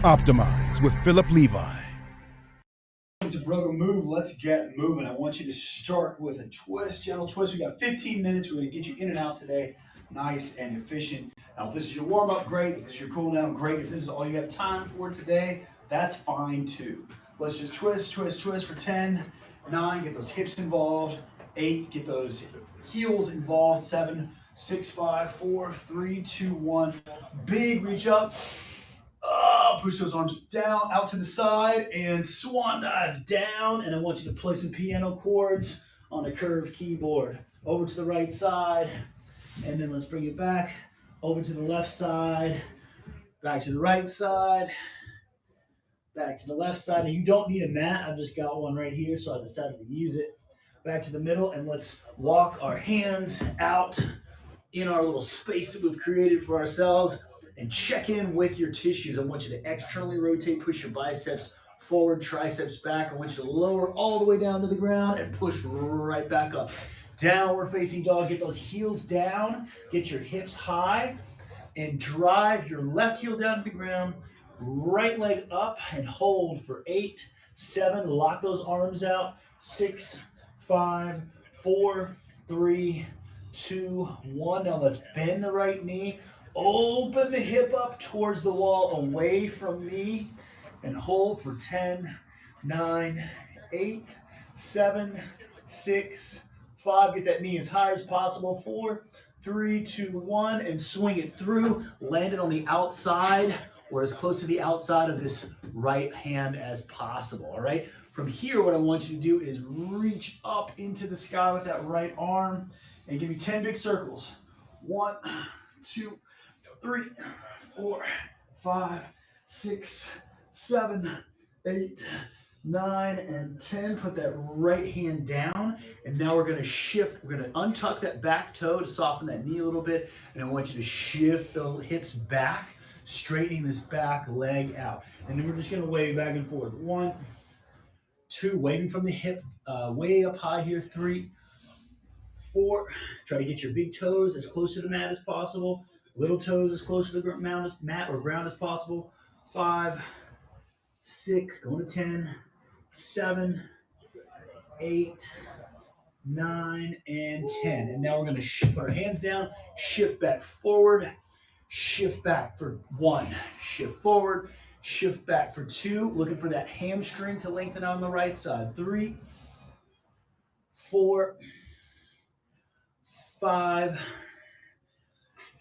Optimize with Philip Levi. Welcome to Broga Move. Let's get moving. I want you to start with a twist, gentle twist. We got 15 minutes. We're going to get you in and out today, nice and efficient. Now, if this is your warm up, great. If this is your cool down, great. If this is all you have time for today, that's fine too. Let's just twist, twist, twist for 10, 9, get those hips involved, 8, get those heels involved, 7, 6, 5, 4, 3, 2, 1. Big reach up. Push those arms down, out to the side, and swan dive down. And I want you to play some piano chords on a curved keyboard. Over to the right side, and then let's bring it back. Over to the left side, back to the right side, back to the left side. And you don't need a mat. I've just got one right here, so I decided to use it. Back to the middle, and let's walk our hands out in our little space that we've created for ourselves. And check in with your tissues. I want you to externally rotate, push your biceps forward, triceps back. I want you to lower all the way down to the ground and push right back up. Downward facing dog, get those heels down, get your hips high, and drive your left heel down to the ground, right leg up, and hold for 8, 7, lock those arms out, 6, 5, 4, 3, 2, 1. Now let's bend the right knee. Open the hip up towards the wall, away from me, and hold for 10, 9, 8, 7, 6, 5. Get that knee as high as possible. 4, 3, 2, 1, and swing it through. Land it on the outside or as close to the outside of this right hand as possible, all right? From here, what I want you to do is reach up into the sky with that right arm and give me 10 big circles. 1, 2, 3, 4, 5, 6, 7, 8, 9, and 10. Put that right hand down. And now we're going to shift. We're going to untuck that back toe to soften that knee a little bit. And I want you to shift the hips back, straightening this back leg out. And then we're just going to wave back and forth. 1, 2, waving from the hip way up high here. 3, 4. Try to get your big toes as close to the mat as possible. Little toes as close to the mat or ground as possible. 5, 6, going to 10, 7, 8, 9, and 10. And now we're going to put our hands down, shift back forward, shift back for 1, shift forward, shift back for 2. Looking for that hamstring to lengthen out on the right side. 3, 4, 5,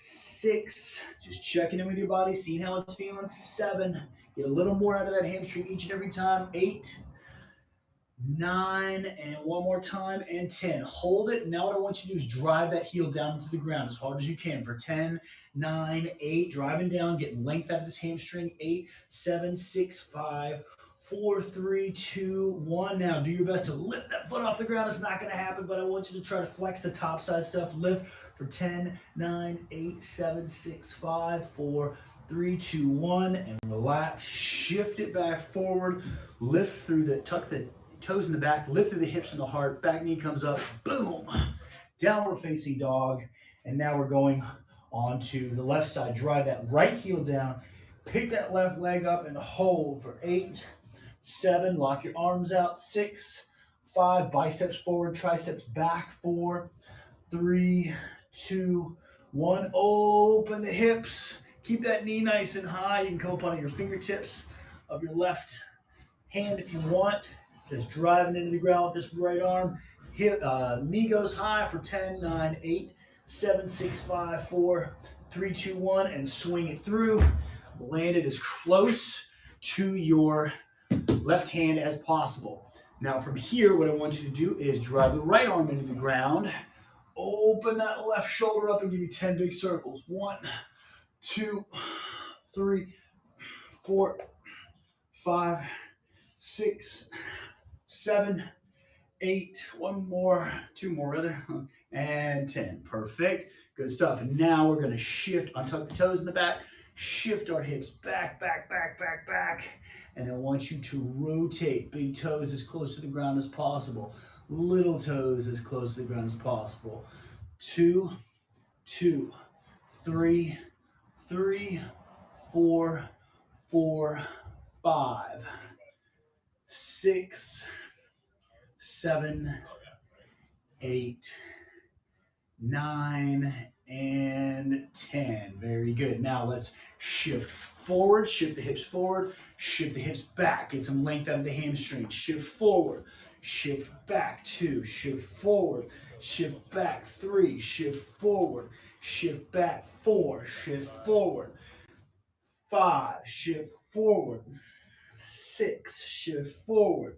6, just checking in with your body, seeing how it's feeling. 7, get a little more out of that hamstring each and every time. 8, 9, and one more time, and 10. Hold it. Now what I want you to do is drive that heel down into the ground as hard as you can for 10, 9, 8, driving down, getting length out of this hamstring. 8, 7, 6, 5, 4, 3, 2, 1. Now do your best to lift that foot off the ground. It's not going to happen, but I want you to try to flex the top side stuff. Lift for 10, 9, 8, 7, 6, 5, 4, 3, 2, 1, and relax. Shift it back forward. Lift through the, tuck the toes in the back, lift through the hips and the heart. Back knee comes up. Boom. Downward facing dog. And now we're going on to the left side. Drive that right heel down. Pick that left leg up and hold for 8, 7. Lock your arms out. 6, 5. Biceps forward, triceps back. 4, 3, 2, 1. Open the hips. Keep that knee nice and high. You can come up on your fingertips of your left hand if you want. Just driving into the ground with this right arm. Hip, knee goes high for 10, 9, 8, 7, 6, 5, 4, 3, 2, 1, and swing it through. Land it as close to your left hand as possible. Now from here, what I want you to do is drive the right arm into the ground. Open that left shoulder up and give me 10 big circles. 1, 2, 3, 4, 5, 6, 7, 8, one more, 2 more rather, and 10. Perfect. Good stuff. And now we're going to shift, untuck the toes in the back, shift our hips back, back, back, back, back. And I want you to rotate big toes as close to the ground as possible. Little toes as close to the ground as possible. 2, 2, 3, 3, 4, 4, 5, 6, 7, 8, 9, and 10. Very good. Now let's shift forward, shift the hips forward, shift the hips back. Get some length out of the hamstring. Shift forward, shift back. 2, shift forward, shift back. 3, shift forward, shift back. 4, shift forward. 5, shift forward. 6, shift forward.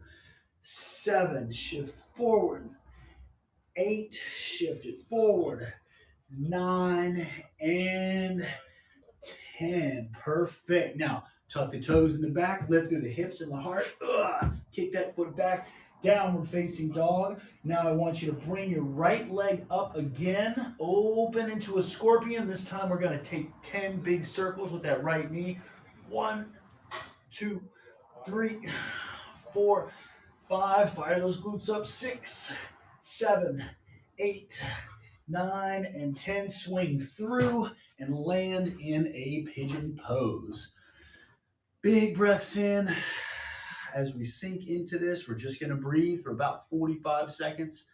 7, shift forward. 8, shift it forward. 9, and 10. Perfect. Now, tuck the toes in the back, lift through the hips and the heart. Kick that foot back, downward facing dog. Now I want you to bring your right leg up again, open into a scorpion. This time we're going to take 10 big circles with that right knee. 1, 2, 3, 4, 5. Fire those glutes up. 6, 7, 8, 9, and 10. Swing through and land in a pigeon pose. Big breaths in. As we sink into this, we're just going to breathe for about 45 seconds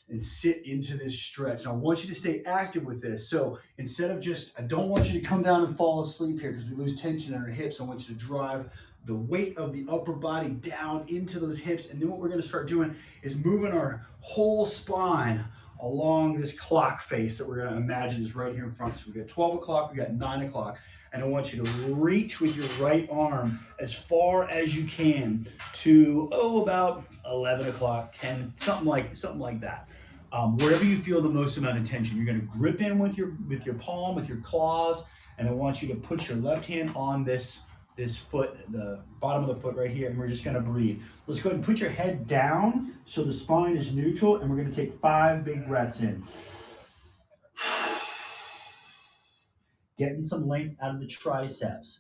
and sit into this stretch. Now, I want you to stay active with this. So instead of I don't want you to come down and fall asleep here because we lose tension in our hips. I want you to drive the weight of the upper body down into those hips. And then what we're going to start doing is moving our whole spine along this clock face that we're going to imagine is right here in front. So we got 12 o'clock, we got 9 o'clock. And I want you to reach with your right arm as far as you can to, about 11 o'clock, 10, something like that. Wherever you feel the most amount of tension, you're going to grip in with your palm, with your claws, and I want you to put your left hand on this foot, the bottom of the foot right here, and we're just going to breathe. Let's go ahead and put your head down so the spine is neutral, and we're going to take 5 big breaths in. Getting some length out of the triceps.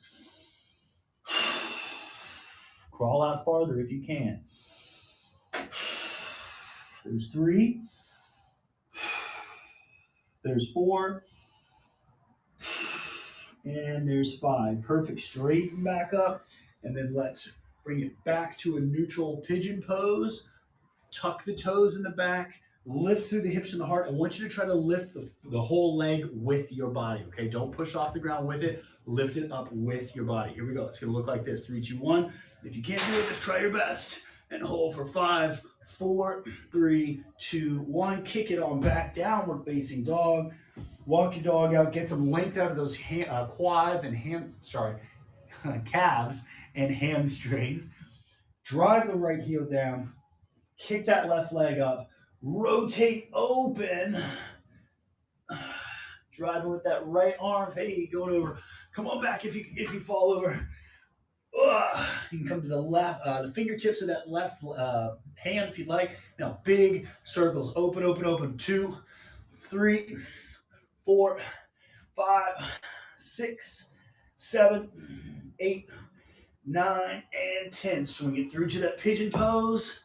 Crawl out farther if you can. There's 3. There's 4. And there's 5. Perfect. Straighten back up. And then let's bring it back to a neutral pigeon pose. Tuck the toes in the back. Lift through the hips and the heart. I want you to try to lift the whole leg with your body, okay? Don't push off the ground with it. Lift it up with your body. Here we go. It's going to look like this. 3, 2, 1. If you can't do it, just try your best. And hold for 5, 4, 3, 2, 1. Kick it on back. Downward facing dog. Walk your dog out. Get some length out of those quads and calves and hamstrings. Drive the right heel down. Kick that left leg up. Rotate open. Drive it with that right arm. Hey, going over. Come on back if you fall over. You can come to the left, the fingertips of that left hand if you'd like. Now, big circles. Open, open, open. 2, 3, 4, 5, 6, 7, 8, 9, and 10. Swing it through to that pigeon pose.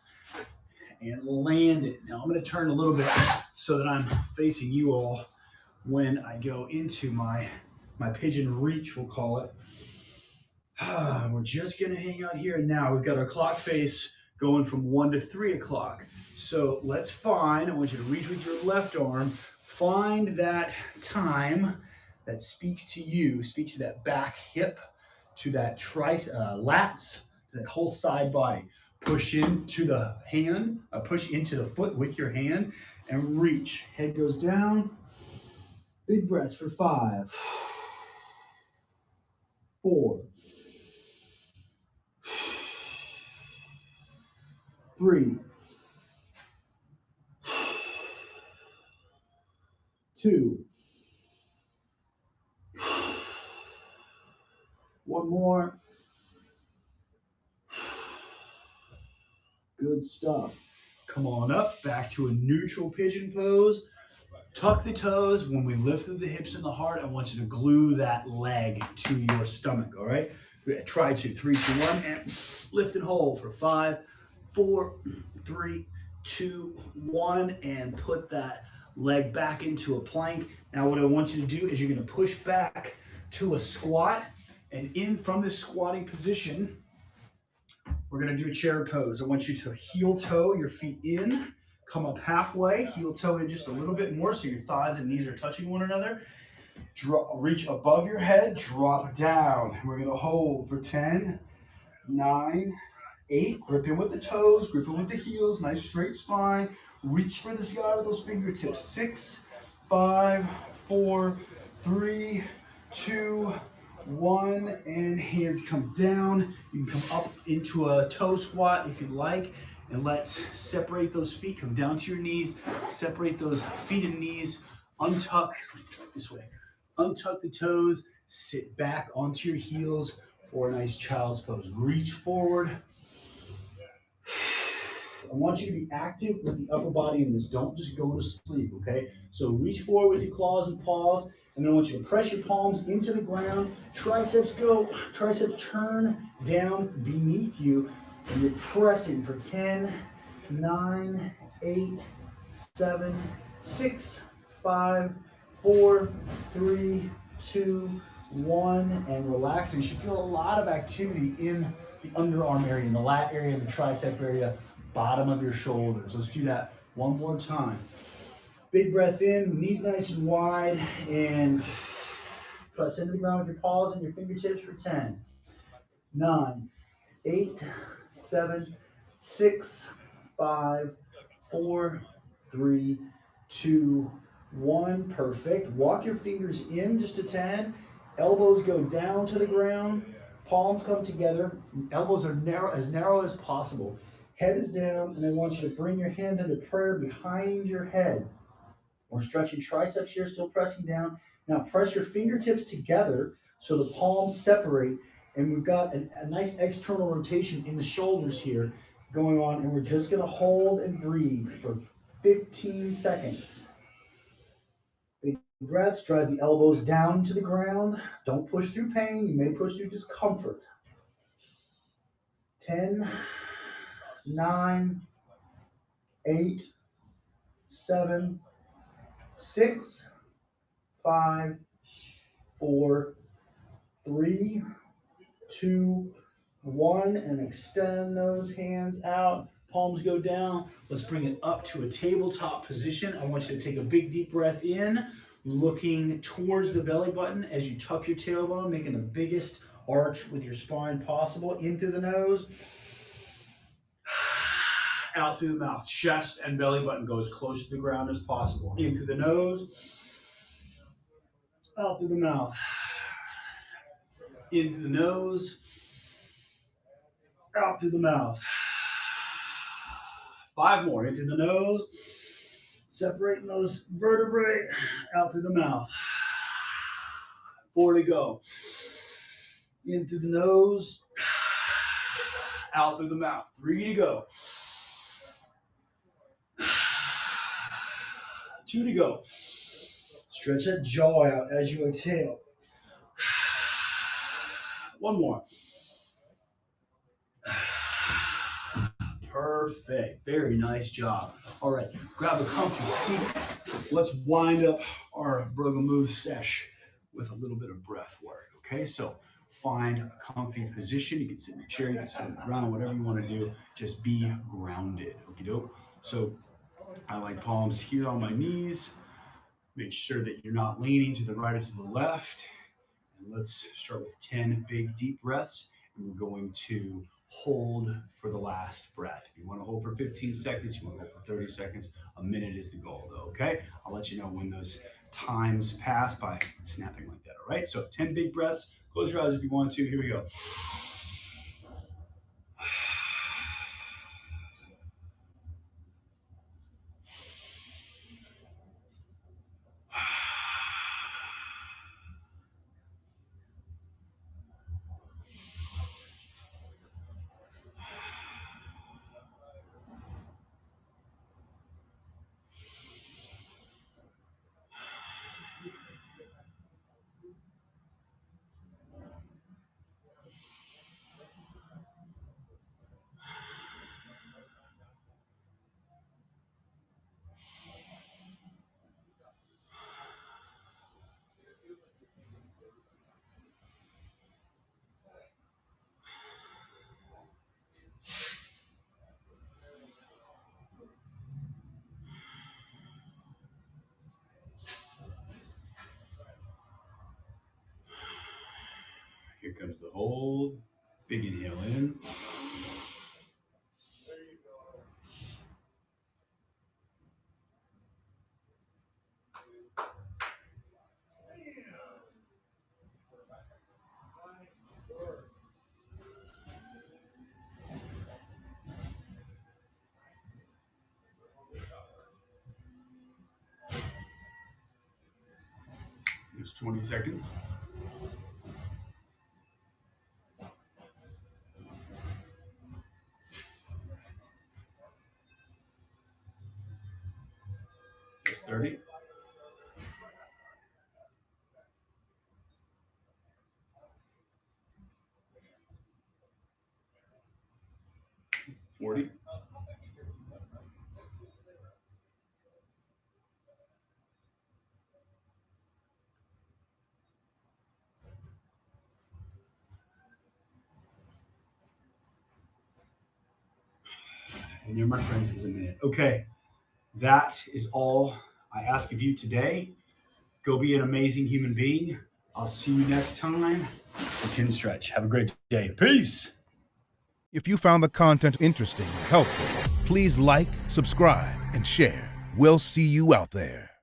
And land it. Now I'm going to turn a little bit so that I'm facing you all when I go into my pigeon reach, we'll call it. We're just going to hang out here and now. We've got our clock face going from 1 to 3 o'clock. So let's I want you to reach with your left arm, find that time that speaks to you, speaks to that back hip, to that lats, to that whole side body. Push into the hand, push into the foot with your hand and reach. Head goes down. Big breaths for 5, 4, 3, 2, 1 more. Good stuff. Come on up, back to a neutral pigeon pose. Tuck the toes. When we lift through the hips and the heart, I want you to glue that leg to your stomach, all right? Try to. 3, 2, 1, and lift and hold for 5, 4, 3, 2, 1, and put that leg back into a plank. Now what I want you to do is you're going to push back to a squat, And in from this squatting position, we're going to do a chair pose. I want you to heel toe your feet in, come up halfway, heel toe in just a little bit more so your thighs and knees are touching one another. Reach above your head, drop down. We're going to hold for 10, 9, 8. Gripping with the toes, gripping with the heels, nice straight spine. Reach for the sky with those fingertips. 6, 5, 4, 3, 2, 1, and hands come down. You can come up into a toe squat if you'd like. And let's separate those feet, come down to your knees, separate those feet and knees, untuck this way. Untuck the toes, sit back onto your heels for a nice child's pose. Reach forward. I want you to be active with the upper body in this. Don't just go to sleep, okay? So reach forward with your claws and paws, and then I want you to press your palms into the ground. Triceps go, triceps turn down beneath you, and you're pressing for 10, 9, 8, 7, 6, 5, 4, 3, 2, 1, and relax. And you should feel a lot of activity in the underarm area, in the lat area, the tricep area, bottom of your shoulders. Let's do that one more time. Big breath in, knees nice and wide, and press into the ground with your paws and your fingertips for 10, 9, 8, 7, 6, 5, 4, 3, 2, 1. Perfect. Walk your fingers in just a tad. Elbows go down to the ground. Palms come together. Elbows are narrow as possible. Head is down, and I want you to bring your hands into prayer behind your head. We're stretching triceps here, still pressing down. Now press your fingertips together so the palms separate, and we've got a nice external rotation in the shoulders here going on, and we're just going to hold and breathe for 15 seconds. Big breaths, drive the elbows down to the ground. Don't push through pain. You may push through discomfort. 10, 9, 8, 7, 6, 5, 4, 3, 2, 1, and extend those hands out. Palms go down. Let's bring it up to a tabletop position. I want you to take a big deep breath in, looking towards the belly button as you tuck your tailbone, making the biggest arch with your spine possible. In through the nose, out through the mouth. Chest and belly button go as close to the ground as possible. In through the nose, out through the mouth. In through the nose, out through the mouth. 5 more. In through the nose, separating those vertebrae, out through the mouth. 4 to go. In through the nose, out through the mouth. 3 to go. 2 to go. Stretch that jaw out as you exhale. 1 more. Perfect. Very nice job. All right, grab a comfy seat. Let's wind up our Broga Move sesh with a little bit of breath work. Okay, so find a comfy position. You can sit in a chair, you can sit on the ground, whatever you want to do. Just be grounded. Okie doke. So I like palms here on my knees. Make sure that you're not leaning to the right or to the left. And let's start with 10 big deep breaths. And we're going to hold for the last breath. If you want to hold for 15 seconds, you want to hold for 30 seconds, a minute is the goal though, okay? I'll let you know when those times pass by snapping like that, all right? So 10 big breaths. Close your eyes if you want to. Here we go. Here comes the hold. Big inhale in. There's 20 seconds. There's 30. 40. And there, my friends, is a minute. Okay, that is all I ask of you today. Go be an amazing human being. I'll see you next time for Kin Stretch. Have a great day. Peace. If you found the content interesting and helpful, please like, subscribe, and share. We'll see you out there.